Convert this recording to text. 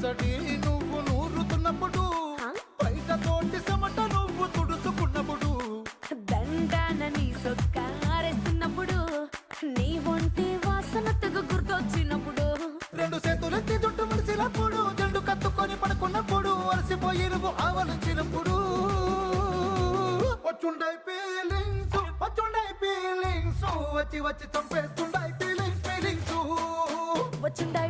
అలసటి నువ్వు నూరుతున్నప్పుడు, బయట తోటి చెమట నువ్వు తుడుచుకున్నప్పుడు, దండాన నీ సొక్కారేస్తున్నప్పుడు, నీ ఒంటి వాసన తెగ గుర్తొచ్చినప్పుడు, రెండు చేతులెత్తి జుట్టు ముడిసినప్పుడు, జండు కత్తుకొని పడుకున్నప్పుడు, అలసిపోయి నువ్వు ఆవలించినప్పుడు, వచ్చుండై ఫీలింగ్స్, వచ్చుండై ఫీలింగ్స్, వచ్చి వచ్చి చంపేస్తుండై ఫీలింగ్స్, ఫీలింగ్స్ వచ్చిండై